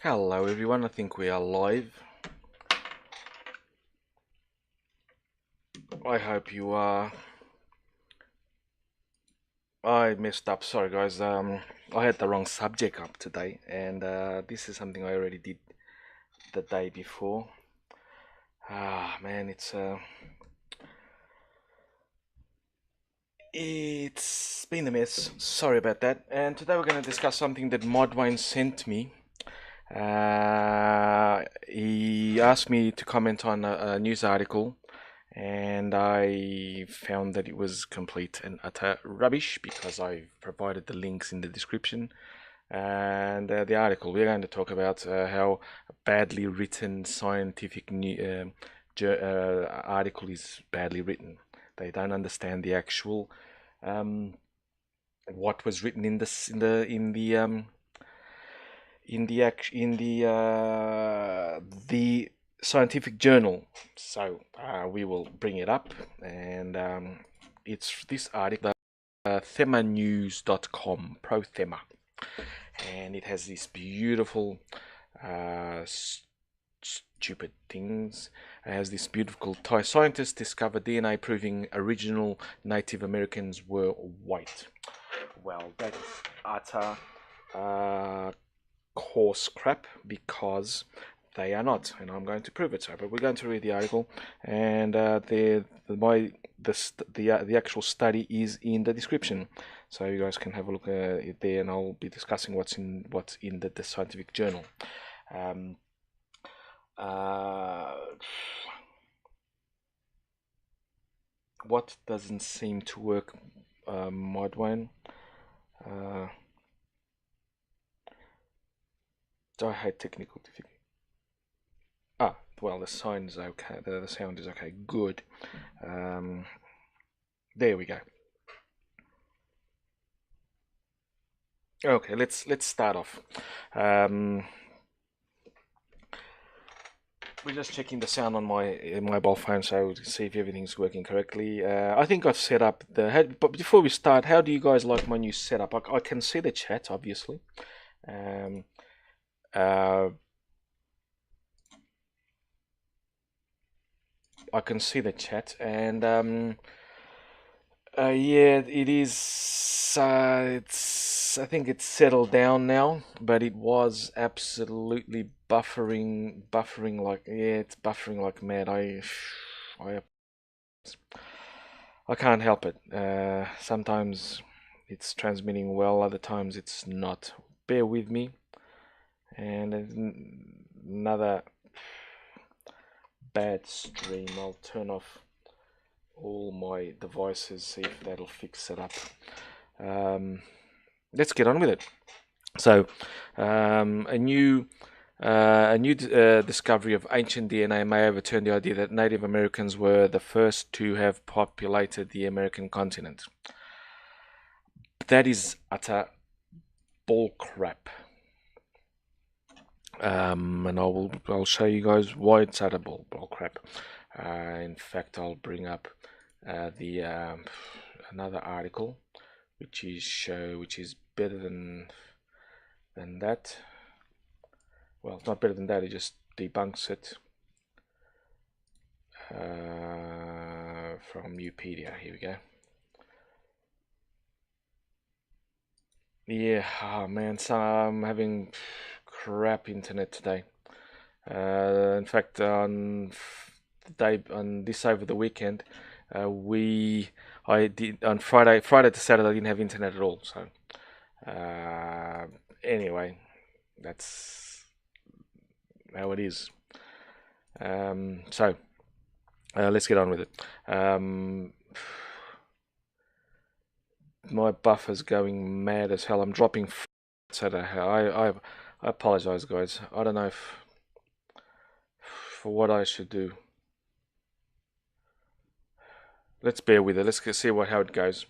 Hello everyone, I think we are live. I hope you are. I messed up, sorry guys. I had the wrong subject up today, and this is something I already did the day before. Ah man, it's been a mess. Sorry about that. And today we're going to discuss something that Modwayne sent me. He asked me to comment on a news article, and I found that it was complete and utter rubbish because I provided the links in the description. And the article, we're going to talk about how a badly written scientific article is badly written. They don't understand the actual what was written in the scientific journal. So we will bring it up, and it's this article, themanews.com, pro-thema, and it has these beautiful stupid things. It has this beautiful Thai scientists discovered DNA proving original Native Americans were white. Well, that is utter coarse crap, because they are not, and I'm going to prove it. So, but we're going to read the article, and the actual study is in the description, so you guys can have a look at it there, and I'll be discussing what's in the scientific journal. What doesn't seem to work, Modwayne? I hate technical difficulty. Well, the sound is okay. The sound is okay. Good. There we go. Okay, let's start off. We're just checking the sound on my mobile phone, so to see if everything's working correctly. I think I've set up but before we start, how do you guys like my new setup? I can see the chat, obviously. I can see the chat, and yeah, it is. I think it's settled down now, but it was absolutely buffering like, yeah, it's buffering like mad. I can't help it. Sometimes it's transmitting well, other times it's not. Bear with me. And another bad stream. I'll turn off all my devices, see if that'll fix it up. Let's get on with it. So, a new discovery of ancient DNA may overturn the idea that Native Americans were the first to have populated the American continent. That is utter bull crap. And I'll show you guys why it's utter bull crap. In fact, I'll bring up the another article which is better than that. Well, it's not better than that, it just debunks it from Wikipedia. Here we go. Yeah, oh man, so I'm having crap internet today. In fact, on this over the weekend, I did on Friday to Saturday I didn't have internet at all. So anyway, that's how it is. So let's get on with it. My buffer's going mad as hell. I'm dropping I apologize, guys. I don't know for what I should do. Let's bear with it. Let's see how it goes.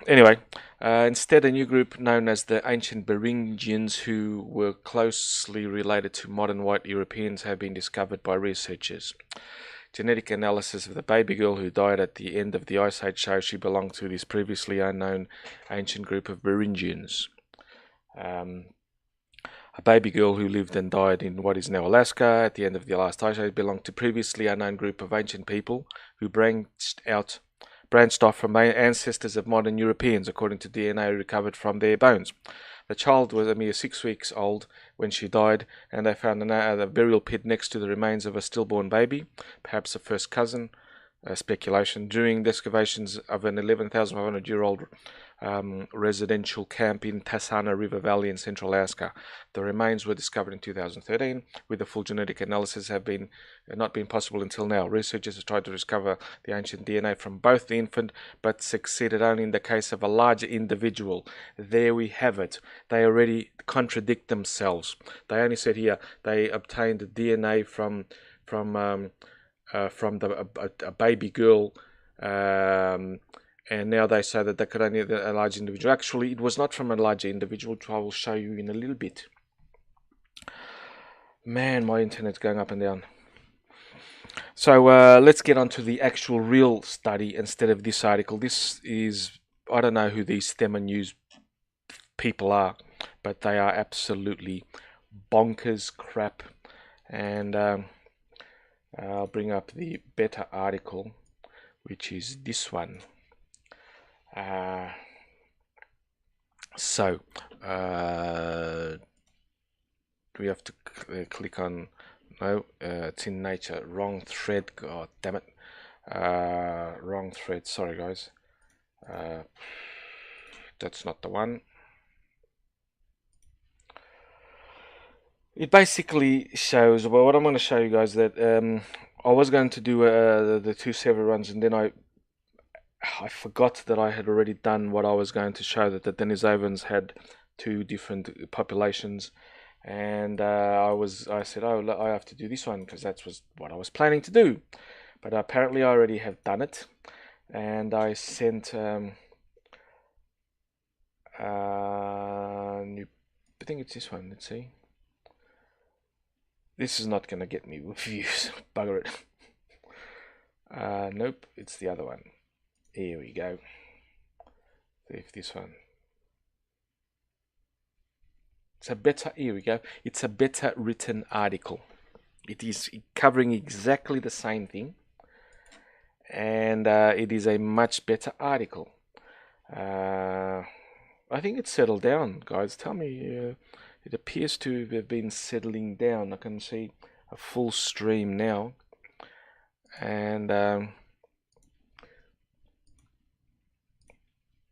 Anyway, instead, a new group known as the ancient Beringians, who were closely related to modern white Europeans, have been discovered by researchers. Genetic analysis of the baby girl who died at the end of the Ice Age shows she belonged to this previously unknown ancient group of Beringians. A baby girl who lived and died in what is now Alaska at the end of the last ice age belonged to previously unknown group of ancient people who branched off from ancestors of modern Europeans, according to DNA recovered from their bones. The child was a mere 6 weeks old when she died, and they found a burial pit next to the remains of a stillborn baby, perhaps a first cousin. Speculation. During the excavations of an 11,500-year-old residential camp in Tassana River Valley in central Alaska, the remains were discovered in 2013. With the full genetic analysis have not been possible until now. Researchers have tried to discover the ancient DNA from both the infant, but succeeded only in the case of a larger individual. There we have it. They already contradict themselves. They only said here they obtained DNA from a baby girl, and now they say that they could only a large individual. Actually, it was not from a larger individual, which I will show you in a little bit. Man, my internet's going up and down. So let's get on to the actual real study instead of this article. This is, I don't know who these STEM News people are, but they are absolutely bonkers crap. And I'll bring up the better article, which is this one. We have to click on, no, it's in Nature, wrong thread, god damn it, wrong thread, sorry guys, that's not the one. It basically shows, well, what I'm going to show you guys that I was going to do the 2 server runs, and then I forgot that I had already done what I was going to show, that the Denisovans had 2 different populations, and I said, oh, I have to do this one because that was what I was planning to do, but apparently I already have done it, and I sent I think it's this one. Let's see. This is not going to get me views. Bugger it. Nope, it's the other one. Here we go. If this one. Here we go. It's a better written article. It is covering exactly the same thing. And it is a much better article. I think it's settled down, guys. Tell me... it appears to have been settling down. I can see a full stream now. And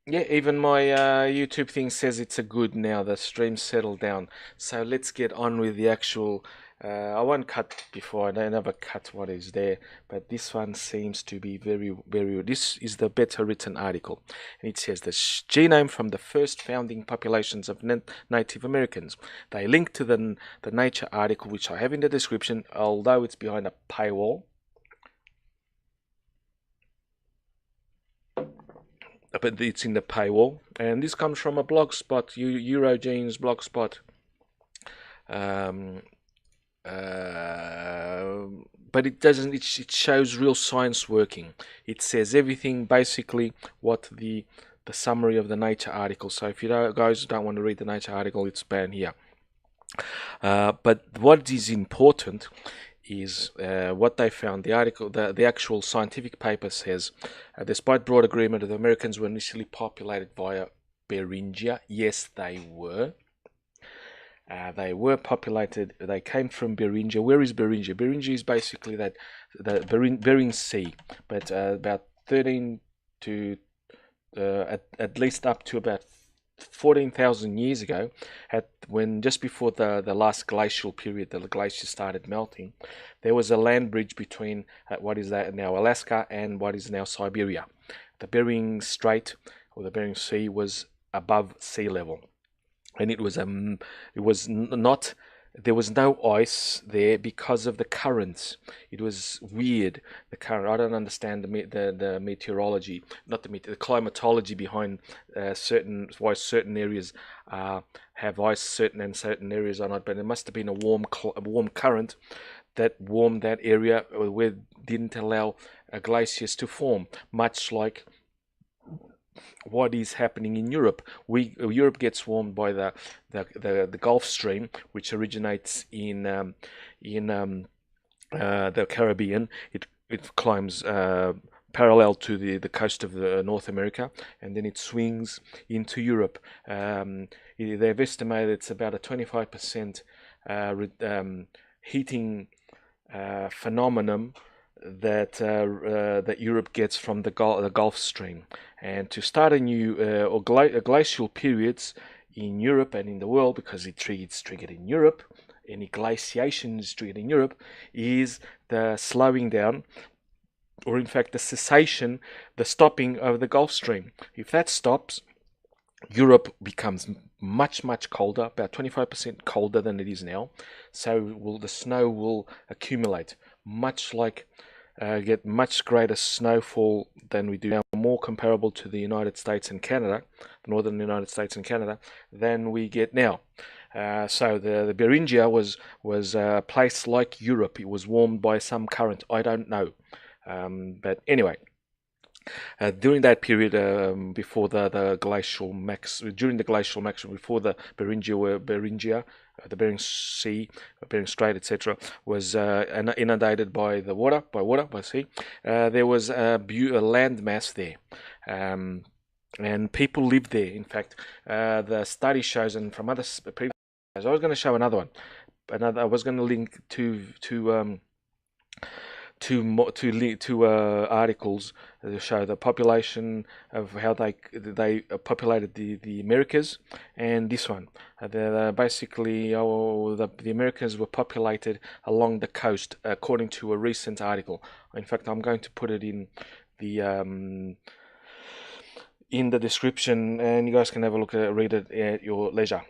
yeah, even my YouTube thing says it's a good now. The stream's settled down. So let's get on with the actual... I won't cut before. I never cut what is there. But this one seems to be very, very... This is the better written article. And it says the genome from the first founding populations of Native Americans. They link to the Nature article, which I have in the description, although it's behind a paywall. But it's in the paywall. And this comes from a blogspot, Eurogene's blogspot. But it doesn't. It shows real science working. It says everything basically what the summary of the Nature article. So if you guys don't want to read the Nature article, it's banned here. But what is important is what they found. The article, the actual scientific paper says, despite broad agreement that the Americans were initially populated via Beringia. Yes, they were. They were populated. They came from Beringia. Where is Beringia? Beringia is basically the Bering Sea, but about 13 to at least up to about 14,000 years ago, when just before the last glacial period, the glaciers started melting, there was a land bridge between what is that now Alaska and what is now Siberia. The Bering Strait or the Bering Sea was above sea level. And it was not, there was no ice there because of the currents. It was weird, the current. I don't understand the meteorology, not the climatology behind why certain areas have ice, certain areas are not. But it must have been a warm current that warmed that area where didn't allow glaciers to form, much like what is happening in Europe. Europe gets warmed by the Gulf Stream, which originates in the Caribbean. It climbs parallel to the coast of North America, and then it swings into Europe. They've estimated it's about a 25% heating phenomenon that Europe gets from the Gulf Stream. And to start a new glacial periods in Europe and in the world, because it's triggered in Europe, any glaciation is triggered in Europe, is the slowing down, or in fact the cessation, the stopping of the Gulf Stream. If that stops, Europe becomes much colder, about 25% colder than it is now. So the snow will accumulate, much like get much greater snowfall than we do now, more comparable to the United States and Canada, the northern United States and Canada, than we get now. So the Beringia was a place like Europe. It was warmed by some current. I don't know, but anyway. During that period, before the glacial max, during the glacial maximum, before the Beringia, the Bering Sea, Bering Strait, etc., was inundated by sea. There was a land mass there, and people lived there. In fact, the study shows, and from other previous, I was going to show another one. I was going to link to articles that show the population of how they populated the Americas, and this one. Basically, the Americas were populated along the coast, according to a recent article. In fact, I'm going to put it in the description, and you guys can have a look at it, read it at your leisure.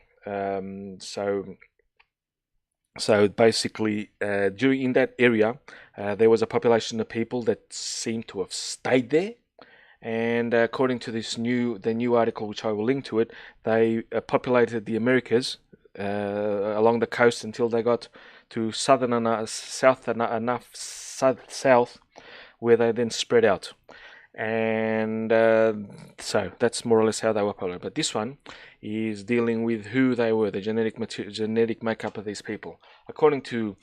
So basically, in that area, there was a population of people that seemed to have stayed there, and according to the new article, which I will link to it, they populated the Americas along the coast until they got to south south, where they then spread out. And so that's more or less how they were populated. But this one is dealing with who they were, the genetic makeup of these people. According to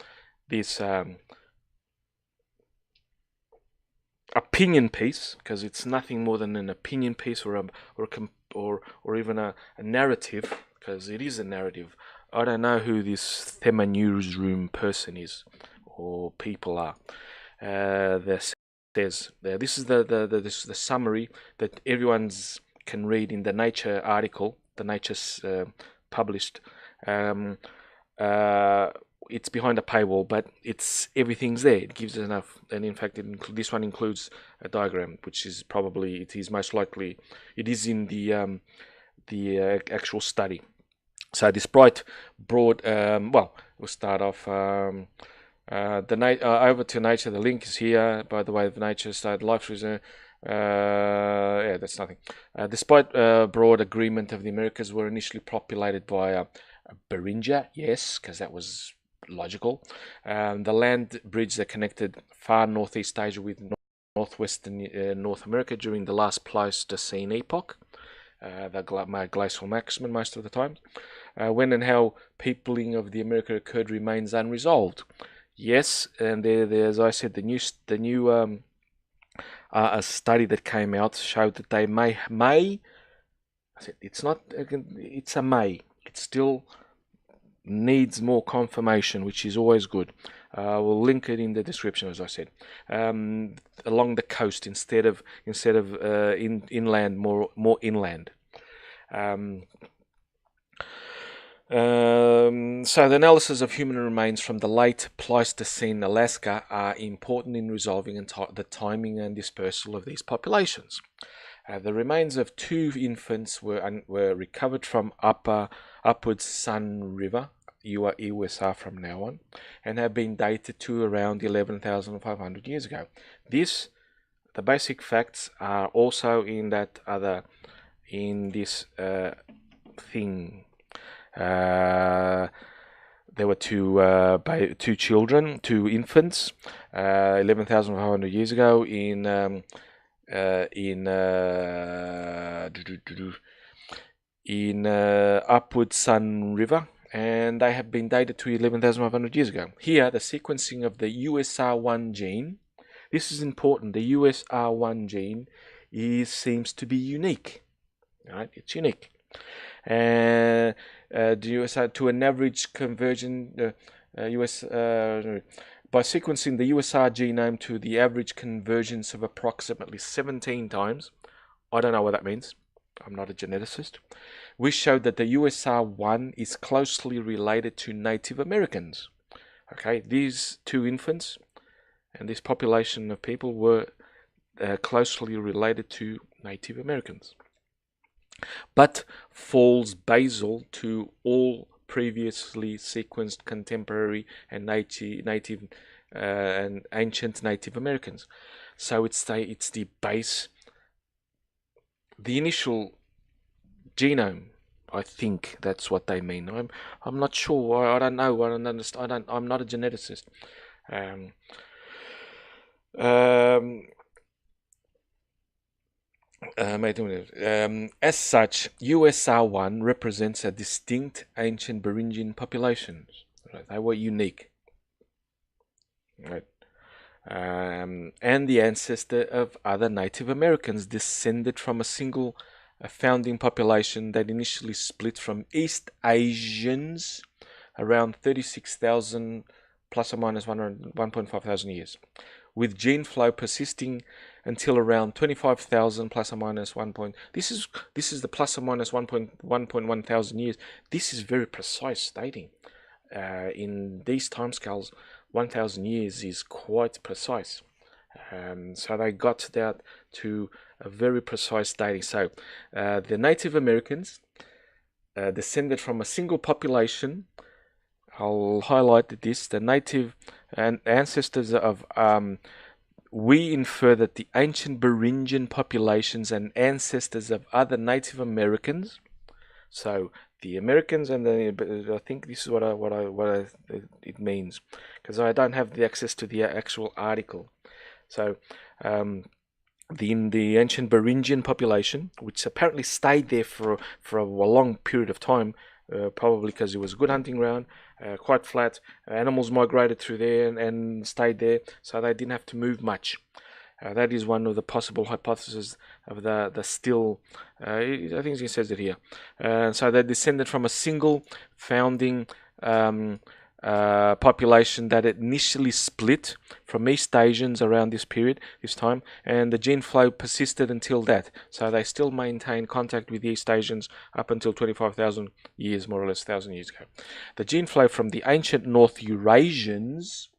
this opinion piece, because it's nothing more than an opinion piece or even a narrative, because it is a narrative. I don't know who this Thema Newsroom person is or people are. This is the summary that everyone's can read in the Nature article. The Nature's published. It's behind a paywall, but everything's there. It gives us enough, and in fact, this one includes a diagram, which is probably it is in the actual study. So this bright, broad. We'll start off. Over to Nature. The link is here. By the way, the Nature started life reserve. That's nothing. Despite broad agreement of the Americas were initially populated by a Beringia, yes, because that was logical. The land bridge that connected far northeast Asia with northwestern North America during the last Pleistocene epoch, the glacial maximum most of the time. When and how peopling of the America occurred remains unresolved. Yes, and there, as I said, the new a study that came out showed that they may. I said it's not. It's a may. It still needs more confirmation, which is always good. We'll link it in the description, as I said. Along the coast instead of inland, more inland. So the analysis of human remains from the late Pleistocene Alaska are important in resolving the timing and dispersal of these populations. The remains of 2 infants were recovered from upwards Sun River, USA from now on, and have been dated to around 11,500 years ago. The basic facts are also in this thing. There were 2 children, 2 infants, 11,500 years ago in in Upward Sun River, and they have been dated to 11,500 years ago. Here, the sequencing of the USR1 gene. This is important. The USR1 gene seems to be unique. Right? It's unique. The USR to an average conversion by sequencing the USR genome to the average convergence of approximately 17 times. I don't know what that means. I'm not a geneticist. We showed that the USR1 is closely related to Native Americans. Okay, these two infants and this population of people were closely related to Native Americans, but falls basal to all previously sequenced contemporary and native and ancient Native Americans. So it's the base, the initial genome. I think that's what they mean. I'm not sure. I don't know. I don't understand. I'm not a geneticist. As such, USR1 represents a distinct ancient Beringian population. Right? They were unique. Right? And the ancestor of other Native Americans descended from a single founding population that initially split from East Asians around 36,000 plus or minus 1.5 thousand years, with gene flow persisting until around 25,000 plus or minus 1. This is the plus or minus 1.1 thousand years. This is very precise dating. In these timescales, 1,000 years is quite precise. So they got that to a very precise dating. So the Native Americans descended from a single population. I'll highlight this. The native and ancestors of we infer that the ancient Beringian populations and ancestors of other Native Americans. So the Americans and I think this is what it means, because I don't have the access to the actual article. So the ancient Beringian population, which apparently stayed there for a long period of time, probably because it was a good hunting ground, quite flat. Animals migrated through there and stayed there, so they didn't have to move much. That is one of the possible hypotheses of the still. I think it says it here. So they descended from a single founding population that initially split from East Asians around this time, and the gene flow persisted until that. So they still maintain contact with the East Asians up until 25,000 years, more or less 1,000 years ago. The gene flow from the ancient North Eurasians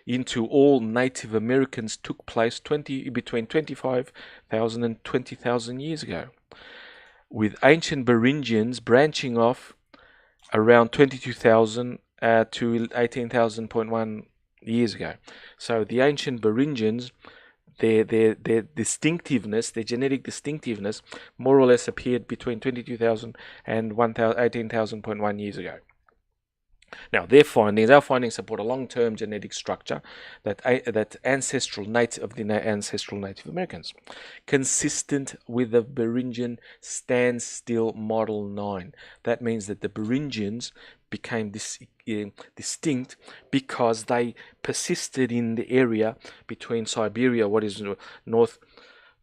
into all Native Americans took place between 25,000 and 20,000 years ago, with ancient Beringians branching off around 22,000 to 18,000.1 years ago. So the ancient Beringians, their distinctiveness, their genetic distinctiveness, more or less appeared between 22,000 and 18,000.1 years ago. Now, our findings support a long-term genetic structure that ancestral Native Americans, consistent with the Beringian standstill model 9. That means that the Beringians became distinct because they persisted in the area between Siberia, what is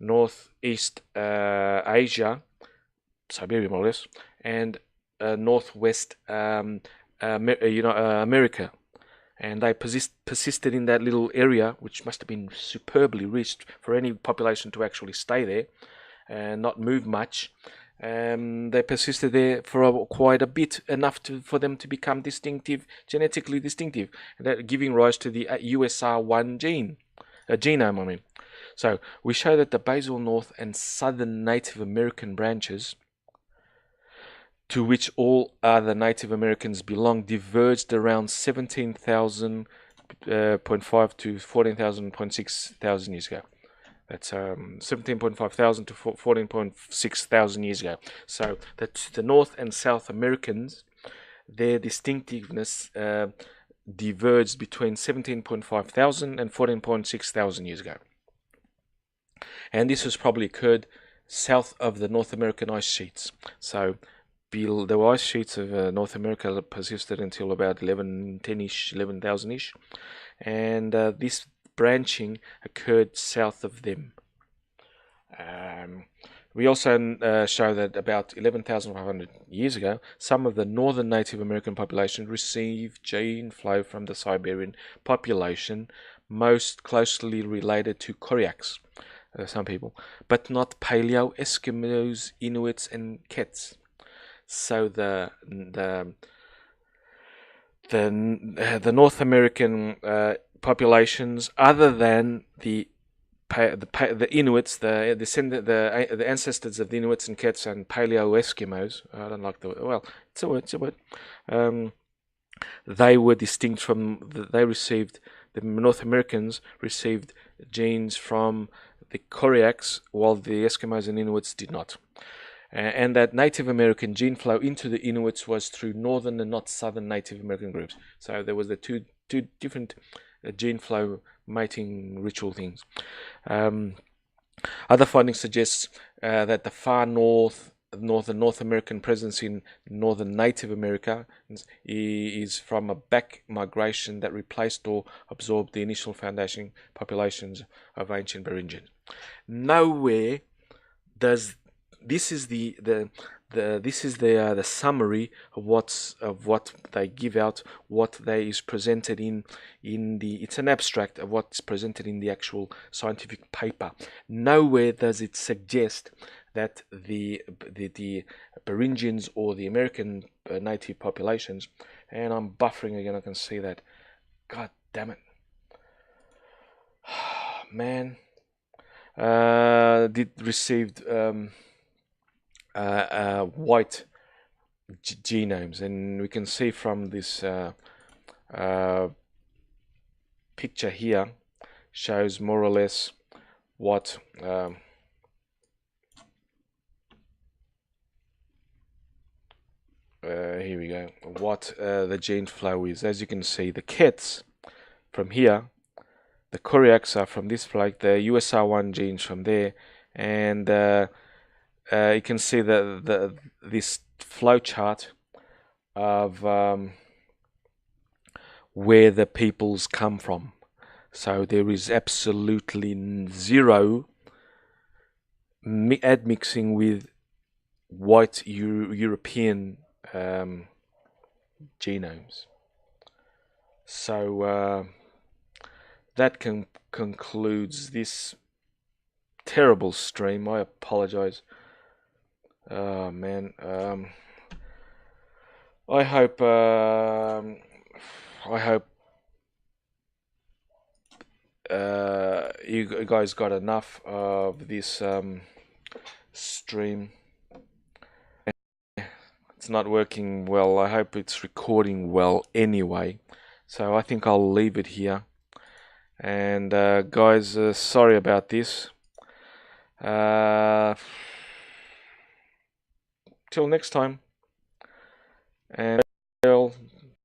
northeast Asia, Siberia more or less, and northwest America, and they persisted in that little area, which must have been superbly rich for any population to actually stay there and not move much. They persisted there for quite a bit, enough for them to become genetically distinctive, giving rise to the USR1 genome. So we show that the basal North and Southern Native American branches, to which all other Native Americans belong, diverged around 17,000.5 to 14,000.6 thousand years ago. That's 17.5 thousand to 14.6 thousand years ago. So that's the North and South Americans, their distinctiveness diverged between 17.5 thousand and 14.6 thousand years ago. and this has probably occurred south of the North American ice sheets. So the ice sheets of North America persisted until about 1110-ish, 11,000-ish, and this branching occurred south of them. We also show that about 11,500 years ago, some of the northern Native American population received gene flow from the Siberian population, most closely related to Koryaks, some people, but not Paleo, Eskimos, Inuits, and Kets. So the North American populations, other than the Inuits, the ancestors of the Inuits and Kets and Paleo Eskimos. I don't like the word. Well, it's a word. It's a word. They were distinct from. The North Americans received genes from the Koryaks, while the Eskimos and Inuits did not. And that Native American gene flow into the Inuits was through northern and not southern Native American groups. So there was the two different gene flow mating ritual things. Other findings suggest that the far North American presence in northern Native America is from a back migration that replaced or absorbed the initial foundation populations of ancient Beringians. Nowhere does this is the summary of what they give out, what they is presented in the. It's an abstract of what's presented in the actual scientific paper. Nowhere does it suggest that the Beringians or the American native populations, and I'm buffering again. I can see that. God damn it, man. Did received white genomes, and we can see from this picture here shows more or less what here we go, what the gene flow is. As you can see, the Kets from here, the Koryaks are from this flag, the USR1 genes from there, and you can see this flow chart of where the peoples come from. So there is absolutely zero admixing with white European genomes. So that concludes this terrible stream. I apologize. Oh man, I hope you guys got enough of this stream. It's not working well. I hope it's recording well anyway. So I think I'll leave it here. And guys, sorry about this. Till next time. And